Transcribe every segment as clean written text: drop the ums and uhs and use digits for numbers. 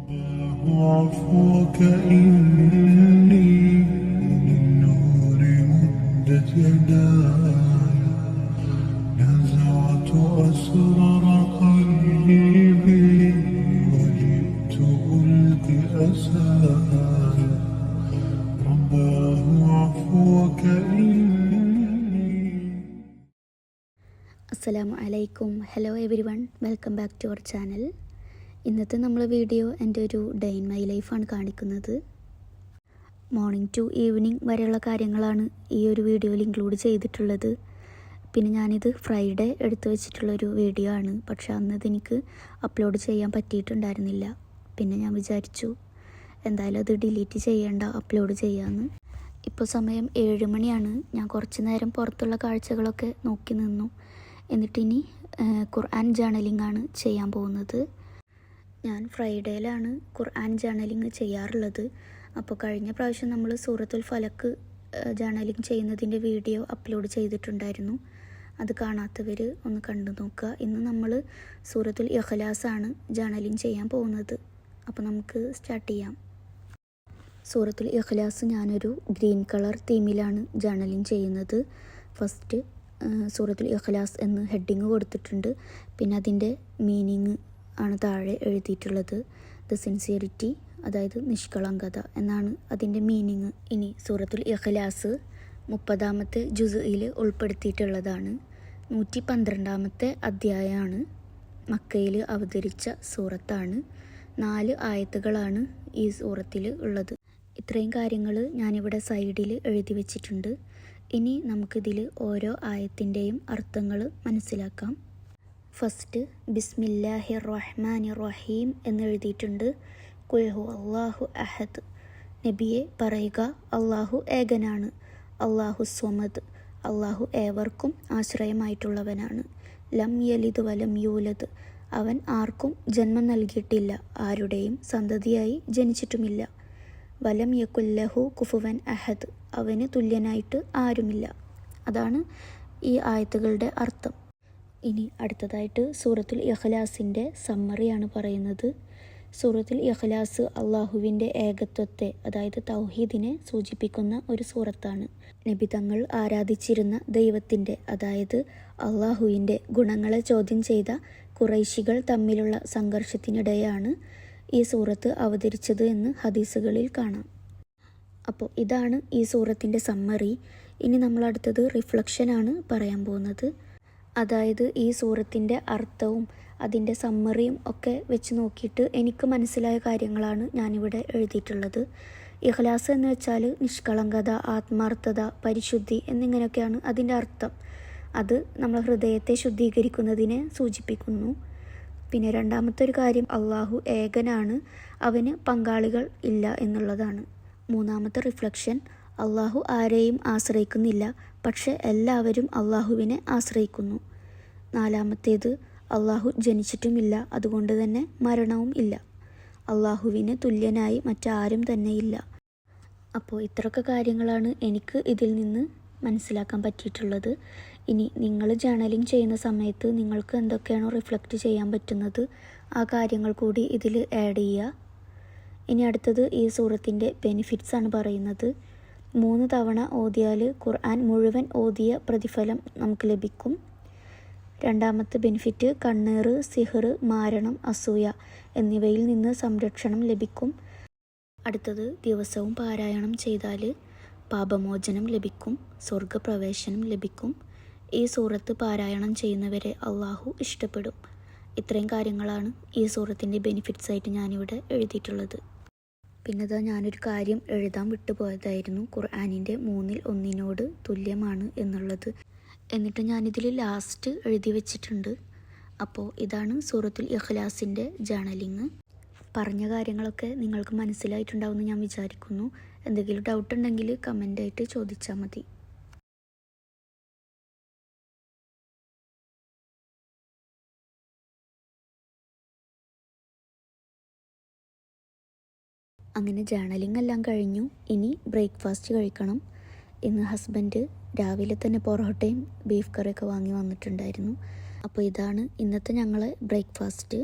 عفوك إني للنور مدت يداي نزعت أسرار قلبي وجئت ألقي أساي رباه عفوك إني. അസ്സലാമു അലൈക്കും. Hello everyone, welcome back to our channel. ഇന്നത്തെ നമ്മളെ വീഡിയോ എൻ്റെ ഒരു ഡേ ഇൻ മൈ ലൈഫാണ് കാണിക്കുന്നത്. മോർണിംഗ് ടു ഈവനിങ് വരെയുള്ള കാര്യങ്ങളാണ് ഈ ഒരു വീഡിയോയിൽ ഇൻക്ലൂഡ് ചെയ്തിട്ടുള്ളത്. പിന്നെ ഞാനിത് ഫ്രൈഡേ എടുത്തു വെച്ചിട്ടുള്ളൊരു വീഡിയോ ആണ്, പക്ഷെ അന്നത് എനിക്ക് അപ്ലോഡ് ചെയ്യാൻ പറ്റിയിട്ടുണ്ടായിരുന്നില്ല. പിന്നെ ഞാൻ വിചാരിച്ചു എന്തായാലും അത് ഡിലീറ്റ് ചെയ്യേണ്ട, അപ്ലോഡ് ചെയ്യാമെന്ന്. ഇപ്പോൾ സമയം 7 മണിയാണ്. ഞാൻ കുറച്ച് നേരം പുറത്തുള്ള കാഴ്ചകളൊക്കെ നോക്കി നിന്നു. എന്നിട്ടിനി ഖുർആൻ ജേർണലിംഗ് ആണ് ചെയ്യാൻ പോകുന്നത്. ഞാൻ ഫ്രൈഡേയിലാണ് ഖുർആൻ ജേർണലിംഗ് ചെയ്യാറുള്ളത്. അപ്പോൾ കഴിഞ്ഞ പ്രാവശ്യം നമ്മൾ സൂറത്തുൽ ഫലക്ക് ജേർണലിംഗ് ചെയ്യുന്നതിൻ്റെ വീഡിയോ അപ്ലോഡ് ചെയ്തിട്ടുണ്ടായിരുന്നു. അത് കാണാത്തവർ ഒന്ന് കണ്ടു നോക്കുക. ഇന്ന് നമ്മൾ സൂറത്തുൽ ഇഖ്ലാസ് ആണ് ജേർണലിംഗ് ചെയ്യാൻ പോകുന്നത്. അപ്പോൾ നമുക്ക് സ്റ്റാർട്ട് ചെയ്യാം. സൂറത്തുൽ ഇഖ്ലാസ് ഞാനൊരു ഗ്രീൻ കളർ തീമിലാണ് ജേർണലിംഗ് ചെയ്യുന്നത്. ഫസ്റ്റ് സൂറത്തുൽ ഇഖ്ലാസ് എന്ന് ഹെഡിങ് കൊടുത്തിട്ടുണ്ട്. പിന്നെ അതിൻ്റെ മീനിങ് ആണ് താഴെ എഴുതിയിട്ടുള്ളത്. ദ സിൻസിയറിറ്റി, അതായത് നിഷ്കളങ്കത എന്നാണ് അതിൻ്റെ മീനിങ്. ഇനി സൂറത്തുൽ ഇഖ്ലാസ് 30ാമത്തെ ജുസ്ഇൽ ഉൾപ്പെടുത്തിയിട്ടുള്ളതാണ്. 112ാമത്തെ അധ്യായമാണ്. മക്കയിൽ അവതരിച്ച സൂറത്താണ്. 4 ആയത്തുകളാണ് ഈ സൂറത്തിൽ ഉള്ളത്. ഇത്രയും കാര്യങ്ങൾ ഞാനിവിടെ സൈഡിൽ എഴുതി വെച്ചിട്ടുണ്ട്. ഇനി നമുക്കിതിൽ ഓരോ ആയത്തിൻ്റെയും അർത്ഥങ്ങൾ മനസ്സിലാക്കാം. ഫസ്റ്റ് ബിസ്മില്ലാഹിർ റഹ്മാനിർ റഹീം എന്നെഴുതിയിട്ടുണ്ട്. ഖുൽ ഹു അല്ലാഹു അഹദ്. നബിയെ പറയുക, അള്ളാഹു ഏകനാണ്. അള്ളാഹു സ്വമദ്, അള്ളാഹു ഏവർക്കും ആശ്രയമായിട്ടുള്ളവനാണ്. ലം യലിദ് വലം യൂലദ്, അവൻ ആർക്കും ജന്മം നൽകിയിട്ടില്ല, ആരുടെയും സന്തതിയായി ജനിച്ചിട്ടുമില്ല. വലം യകുല്ലഹു കുഫുവൻ അഹദ്, അവന് തുല്യനായിട്ട് ആരുമില്ല. അതാണ് ഈ ആയത്തുകളുടെ അർത്ഥം. ഇനി അടുത്തതായിട്ട് സൂറത്തുൽ ഇഖ്ലാസിൻ്റെ സമ്മറിയാണ് പറയുന്നത്. സൂറത്തുൽ ഇഖ്ലാസ് അള്ളാഹുവിൻ്റെ ഏകത്വത്തെ, അതായത് തൗഹീദിനെ സൂചിപ്പിക്കുന്ന ഒരു സൂറത്താണ്. നബി തങ്ങൾ ആരാധിച്ചിരുന്ന ദൈവത്തിൻ്റെ, അതായത് അള്ളാഹുവിൻ്റെ ഗുണങ്ങളെ ചോദ്യം ചെയ്ത ഖുറൈശികൾ തമ്മിലുള്ള സംഘർഷത്തിനിടെയാണ് ഈ സൂറത്ത് അവതരിച്ചത് എന്ന് ഹദീസുകളിൽ കാണാം. അപ്പോൾ ഇതാണ് ഈ സൂറത്തിൻ്റെ സമ്മറി. ഇനി നമ്മൾ അടുത്തത് റിഫ്ലക്ഷനാണ് പറയാൻ പോകുന്നത്. അതായത് ഈ സൂറത്തിൻ്റെ അർത്ഥവും അതിൻ്റെ സമ്മറിയും ഒക്കെ വെച്ച് നോക്കിയിട്ട് എനിക്ക് മനസ്സിലായ കാര്യങ്ങളാണ് ഞാനിവിടെ എഴുതിയിട്ടുള്ളത്. ഇഖ്ലാസ് എന്ന് വെച്ചാൽ നിഷ്കളങ്കത, ആത്മാർത്ഥത, പരിശുദ്ധി എന്നിങ്ങനെയൊക്കെയാണ് അതിൻ്റെ അർത്ഥം. അത് നമ്മൾ ഹൃദയത്തെ ശുദ്ധീകരിക്കുന്നതിനെ സൂചിപ്പിക്കുന്നു. പിന്നെ രണ്ടാമത്തെ ഒരു കാര്യം, അള്ളാഹു ഏകനാണ്, അവന് പങ്കാളികൾ ഇല്ല എന്നുള്ളതാണ്. മൂന്നാമത്തെ റിഫ്ലക്ഷൻ, അള്ളാഹു ആരെയും ആശ്രയിക്കുന്നില്ല, പക്ഷെ എല്ലാവരും അള്ളാഹുവിനെ ആശ്രയിക്കുന്നു. നാലാമത്തേത്, അള്ളാഹു ജനിച്ചിട്ടുമില്ല, അതുകൊണ്ട് തന്നെ മരണവും ഇല്ല. അള്ളാഹുവിന് തുല്യനായി മറ്റാരും തന്നെയില്ല. അപ്പോൾ ഇത്രയൊക്കെ കാര്യങ്ങളാണ് എനിക്ക് ഇതിൽ നിന്ന് മനസ്സിലാക്കാൻ പറ്റിയിട്ടുള്ളത്. ഇനി നിങ്ങൾ ജേർണലിംഗ് ചെയ്യുന്ന സമയത്ത് നിങ്ങൾക്ക് എന്തൊക്കെയാണോ റിഫ്ലക്റ്റ് ചെയ്യാൻ പറ്റുന്നത് ആ കാര്യങ്ങൾ കൂടി ഇതിൽ ആഡ് ചെയ്യുക. ഇനി അടുത്തത് ഈ സൂറത്തിൻ്റെ ബെനിഫിറ്റ്സ് ആണ് പറയുന്നത്. 3 തവണ ഓതിയാൽ ഖുർആൻ മുഴുവൻ ഓതിയ പ്രതിഫലം നമുക്ക് ലഭിക്കും. രണ്ടാമത്തെ ബെനിഫിറ്റ്, കണ്ണേറ്, സിഹർ, മാരണം, അസൂയ എന്നിവയിൽ നിന്ന് സംരക്ഷണം ലഭിക്കും. അടുത്തത്, ദിവസവും പാരായണം ചെയ്താൽ പാപമോചനം ലഭിക്കും, സ്വർഗപ്രവേശനം ലഭിക്കും. ഈ സൂറത്ത് പാരായണം ചെയ്യുന്നവരെ അള്ളാഹു ഇഷ്ടപ്പെടും. ഇത്രയും കാര്യങ്ങളാണ് ഈ സൂറത്തിൻ്റെ ബെനിഫിറ്റ്സ് ആയിട്ട് ഞാനിവിടെ എഴുതിയിട്ടുള്ളത്. പിന്നെ ഞാനൊരു കാര്യം എഴുതാൻ വിട്ടുപോയതായിരുന്നു. ഖുർആനിൻ്റെ 1/3 തുല്യമാണ് എന്നുള്ളത്. എന്നിട്ട് ഞാനിതിൽ ലാസ്റ്റ് എഴുതി വെച്ചിട്ടുണ്ട്. അപ്പോൾ ഇതാണ് സൂറത്തുൽ ഇഖ്ലാസിൻ്റെ ജേർണലിംഗ്. പറഞ്ഞ കാര്യങ്ങളൊക്കെ നിങ്ങൾക്ക് മനസ്സിലായിട്ടുണ്ടാവുമെന്ന് ഞാൻ വിചാരിക്കുന്നു. എന്തെങ്കിലും ഡൗട്ട് ഉണ്ടെങ്കിൽ കമൻ്റായിട്ട് ചോദിച്ചാൽ മതി. അങ്ങനെ ജേർണലിംഗ് എല്ലാം കഴിഞ്ഞു. ഇനി ബ്രേക്ക്ഫാസ്റ്റ് കഴിക്കണം. ഇന്ന് ഹസ്ബൻഡ് രാവിലെ തന്നെ പൊറോട്ടയും ബീഫ് കറിയൊക്കെ വാങ്ങി വന്നിട്ടുണ്ടായിരുന്നു. അപ്പോൾ ഇതാണ് ഇന്നത്തെ ഞങ്ങളെ ബ്രേക്ക്ഫാസ്റ്റ്.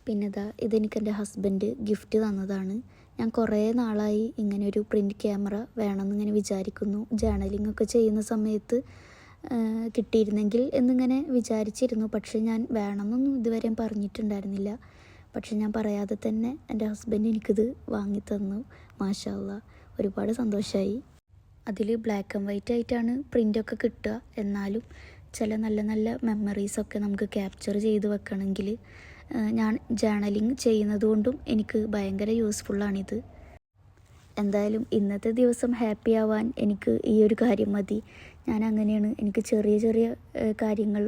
പിന്നെ ഇതെനിക്ക് എൻ്റെ ഹസ്ബൻഡ് ഗിഫ്റ്റ് തന്നതാണ്. ഞാൻ കുറേ നാളായി ഇങ്ങനെ ഒരു പ്രിൻ്റ് ക്യാമറ വേണമെന്നിങ്ങനെ വിചാരിക്കുന്നു. ജേർണലിംഗ് ഒക്കെ ചെയ്യുന്ന സമയത്ത് കിട്ടിയിരുന്നെങ്കിൽ എന്നിങ്ങനെ വിചാരിച്ചിരുന്നു. പക്ഷേ ഞാൻ വേണമെന്നൊന്നും ഇതുവരെയും പറഞ്ഞിട്ടുണ്ടായിരുന്നില്ല. പക്ഷെ ഞാൻ പറയാതെ തന്നെ എൻ്റെ ഹസ്ബൻഡ് എനിക്കിത് വാങ്ങിത്തന്നു. മാഷാ അല്ലാ, ഒരുപാട് സന്തോഷമായി. അതിൽ ബ്ലാക്ക് ആൻഡ് വൈറ്റ് ആയിട്ടാണ് പ്രിൻ്റൊക്കെ കിട്ടുക. എന്നാലും ചില നല്ല നല്ല മെമ്മറീസൊക്കെ നമുക്ക് ക്യാപ്ചർ ചെയ്ത് വെക്കണമെങ്കിൽ ഞാൻ ജേർണലിംഗ് ചെയ്യുന്നത് കൊണ്ടും എനിക്ക് ഭയങ്കര യൂസ്ഫുള്ളാണിത്. എന്തായാലും ഇന്നത്തെ ദിവസം ഹാപ്പി ആവാൻ എനിക്ക് ഈ ഒരു കാര്യം മതി. ഞാൻ അങ്ങനെയാണ്. എനിക്ക് ചെറിയ ചെറിയ കാര്യങ്ങൾ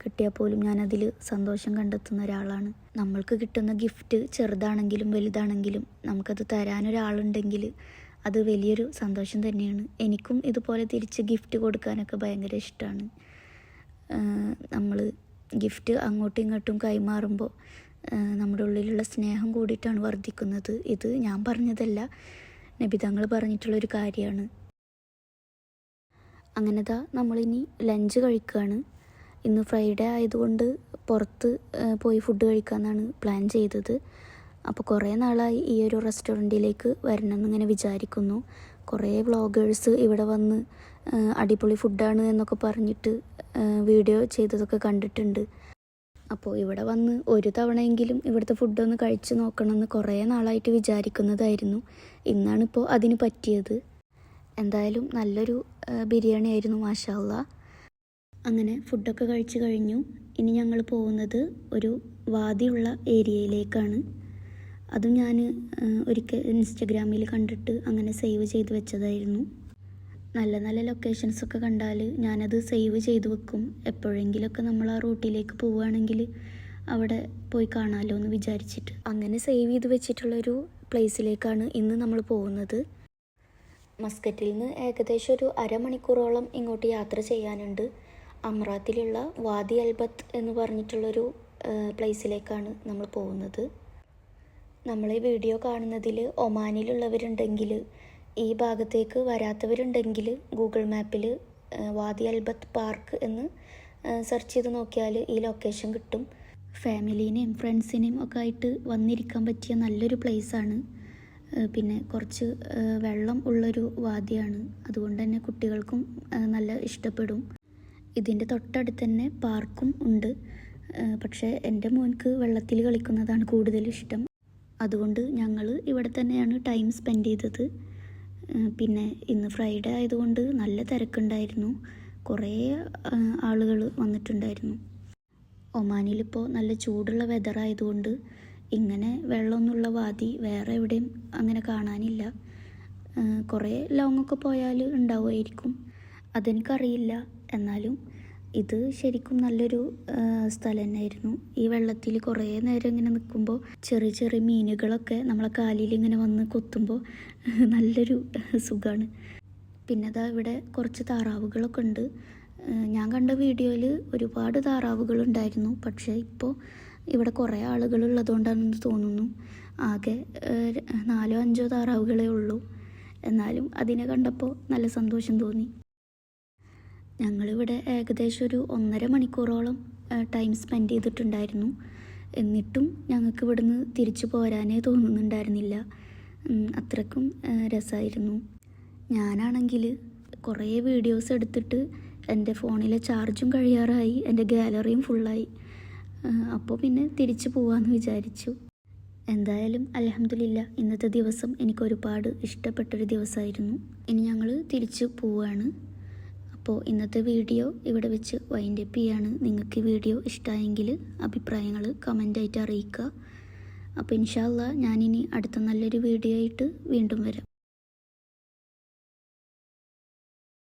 കിട്ടിയാൽ പോലും ഞാനതിൽ സന്തോഷം കണ്ടെത്തുന്ന ഒരാളാണ്. നമ്മൾക്ക് കിട്ടുന്ന ഗിഫ്റ്റ് ചെറുതാണെങ്കിലും വലുതാണെങ്കിലും നമുക്കത് തരാനൊരാളുണ്ടെങ്കിൽ അത് വലിയൊരു സന്തോഷം തന്നെയാണ്. എനിക്കും ഇതുപോലെ തിരിച്ച് ഗിഫ്റ്റ് കൊടുക്കാനൊക്കെ ഭയങ്കര ഇഷ്ടമാണ്. നമ്മൾ ഗിഫ്റ്റ് അങ്ങോട്ടും ഇങ്ങോട്ടും കൈമാറുമ്പോൾ നമ്മുടെ ഉള്ളിലുള്ള സ്നേഹം കൂടിയിട്ടാണ് വർദ്ധിക്കുന്നത്. ഇത് ഞാൻ പറഞ്ഞതല്ല, നബി തങ്ങൾ പറഞ്ഞിട്ടുള്ളൊരു കാര്യമാണ്. അങ്ങനെ നമ്മളിനി ലഞ്ച് കഴിക്കുകയാണ്. ഇന്ന് ഫ്രൈഡേ ആയതുകൊണ്ട് പുറത്ത് പോയി ഫുഡ് കഴിക്കാമെന്നാണ് പ്ലാൻ ചെയ്തത്. അപ്പോൾ കുറേ നാളായി ഈ ഒരു റെസ്റ്റോറൻറ്റിലേക്ക് വരണമെന്നിങ്ങനെ വിചാരിക്കുന്നു. കുറേ വ്ളോഗേഴ്സ് ഇവിടെ വന്ന് അടിപൊളി ഫുഡാണ് എന്നൊക്കെ പറഞ്ഞിട്ട് വീഡിയോ ചെയ്തതൊക്കെ കണ്ടിട്ടുണ്ട്. അപ്പോൾ ഇവിടെ വന്ന് ഒരു തവണയെങ്കിലും ഇവിടുത്തെ ഫുഡൊന്ന് കഴിച്ച് നോക്കണമെന്ന് കുറേ നാളായിട്ട് വിചാരിക്കുന്നതായിരുന്നു. ഇന്നാണിപ്പോൾ അതിന് പറ്റിയത്. എന്തായാലും നല്ലൊരു ബിരിയാണി ആയിരുന്നു, മാഷാ അല്ലാ. അങ്ങനെ ഫുഡൊക്കെ കഴിച്ച് കഴിഞ്ഞു. ഇനി ഞങ്ങൾ പോകുന്നത് ഒരു വാദിയുള്ള ഏരിയയിലേക്കാണ്. അതും ഞാൻ ഒരിക്കൽ ഇൻസ്റ്റഗ്രാമിൽ കണ്ടിട്ട് അങ്ങനെ സേവ് ചെയ്ത് വെച്ചതായിരുന്നു. നല്ല നല്ല ലൊക്കേഷൻസൊക്കെ കണ്ടാൽ ഞാനത് സേവ് ചെയ്ത് വെക്കും. എപ്പോഴെങ്കിലുമൊക്കെ നമ്മൾ ആ റൂട്ടിലേക്ക് പോവുകയാണെങ്കിൽ അവിടെ പോയി കാണാമല്ലോ എന്ന് വിചാരിച്ചിട്ട് അങ്ങനെ സേവ് ചെയ്ത് വെച്ചിട്ടുള്ളൊരു പ്ലേസിലേക്കാണ് ഇന്ന് നമ്മൾ പോകുന്നത്. മസ്കറ്റിൽ നിന്ന് ഏകദേശം ഒരു അരമണിക്കൂറോളം ഇങ്ങോട്ട് യാത്ര ചെയ്യാനുണ്ട്. അമ്രാത്തിലുള്ള വാദി അൽബത്ത് എന്ന് പറഞ്ഞിട്ടുള്ളൊരു പ്ലേസിലേക്കാണ് നമ്മൾ പോകുന്നത്. നമ്മൾ ഈ വീഡിയോ കാണുന്നതിൽ ഒമാനിലുള്ളവരുണ്ടെങ്കിൽ, ഈ ഭാഗത്തേക്ക് വരാത്തവരുണ്ടെങ്കിൽ ഗൂഗിൾ മാപ്പിൽ വാദി അൽബത്ത് പാർക്ക് എന്ന് സെർച്ച് ചെയ്ത് നോക്കിയാൽ ഈ ലൊക്കേഷൻ കിട്ടും. ഫാമിലീനെയും ഫ്രണ്ട്സിനെയും ഒക്കെ ആയിട്ട് വന്നിരിക്കാൻ പറ്റിയ നല്ലൊരു പ്ലേസാണ്. പിന്നെ കുറച്ച് വെള്ളം ഉള്ളൊരു വാദിയാണ്. അതുകൊണ്ട് തന്നെ കുട്ടികൾക്കും നല്ല ഇഷ്ടപ്പെടും. ഇതിൻ്റെ തൊട്ടടുത്ത് തന്നെ പാർക്കും ഉണ്ട്. പക്ഷേ എൻ്റെ മോൻക്ക് വെള്ളത്തിൽ കളിക്കുന്നതാണ് കൂടുതൽ ഇഷ്ടം. അതുകൊണ്ട് ഞങ്ങൾ ഇവിടെ തന്നെയാണ് ടൈം സ്പെൻഡ് ചെയ്തത്. പിന്നെ ഇന്ന് ഫ്രൈഡേ ആയതുകൊണ്ട് നല്ല തിരക്കുണ്ടായിരുന്നു. കുറേ ആളുകൾ വന്നിട്ടുണ്ടായിരുന്നു. ഒമാനിലിപ്പോൾ നല്ല ചൂടുള്ള വെതറായതുകൊണ്ട് ഇങ്ങനെ വെള്ളമൊന്നുള്ള വാദി വേറെ എവിടെയും അങ്ങനെ കാണാനില്ല. കുറേ ലോങ്ങൊക്കെ പോയാൽ ഉണ്ടാവുമായിരിക്കും, അതെനിക്കറിയില്ല. എന്നാലും ഇത് ശരിക്കും നല്ലൊരു സ്ഥലം തന്നെയായിരുന്നു. ഈ വെള്ളത്തിൽ കുറേ നേരം ഇങ്ങനെ നിൽക്കുമ്പോൾ ചെറിയ ചെറിയ മീനുകളൊക്കെ നമ്മളെ കാലിൽ ഇങ്ങനെ വന്ന് കൊത്തുമ്പോൾ നല്ലൊരു സുഖമാണ്. പിന്നെ ഇവിടെ കുറച്ച് താറാവുകളൊക്കെ ഉണ്ട്. ഞാൻ കണ്ട വീഡിയോയിൽ ഒരുപാട് താറാവുകളുണ്ടായിരുന്നു. പക്ഷേ ഇപ്പോൾ ഇവിടെ കുറേ ആളുകളുള്ളതുകൊണ്ടാണെന്ന് തോന്നുന്നു ആകെ 4-5 താറാവുകളേ ഉള്ളൂ. എന്നാലും അതിനെ കണ്ടപ്പോൾ നല്ല സന്തോഷം തോന്നി. ഞങ്ങളിവിടെ ഏകദേശം ഒരു 1.5 മണിക്കൂറോളം ടൈം സ്പെൻഡ് ചെയ്തിട്ടുണ്ടായിരുന്നു. എന്നിട്ടും ഞങ്ങൾക്ക് ഇവിടുന്ന് തിരിച്ചു പോരാനേ തോന്നുന്നുണ്ടായിരുന്നില്ല. അത്രക്കും രസമായിരുന്നു. ഞാനാണെങ്കിൽ കുറേ വീഡിയോസ് എടുത്തിട്ട് എൻ്റെ ഫോണിലെ ചാർജും കഴിയാറായി, എൻ്റെ ഗാലറിയും ഫുള്ളായി. അപ്പോൾ പിന്നെ തിരിച്ചു പോവാമെന്ന് വിചാരിച്ചു. എന്തായാലും അൽഹംദുലില്ലാ, ഇന്നത്തെ ദിവസം എനിക്കൊരുപാട് ഇഷ്ടപ്പെട്ടൊരു ദിവസമായിരുന്നു. ഇനി ഞങ്ങൾ തിരിച്ചു പോവുകയാണ്. അപ്പോൾ ഇന്നത്തെ വീഡിയോ ഇവിടെ വെച്ച് വൈൻഡ് അപ്പ് ചെയ്യാണ്. നിങ്ങൾക്ക് ഈ വീഡിയോ ഇഷ്ടമായെങ്കിൽ അഭിപ്രായങ്ങൾ കമൻ്റായിട്ട് അറിയിക്കുക. അപ്പോൾ ഇൻഷാ അല്ലാ ഞാനിനി അടുത്ത നല്ലൊരു വീഡിയോ ആയിട്ട് വീണ്ടും വരാം.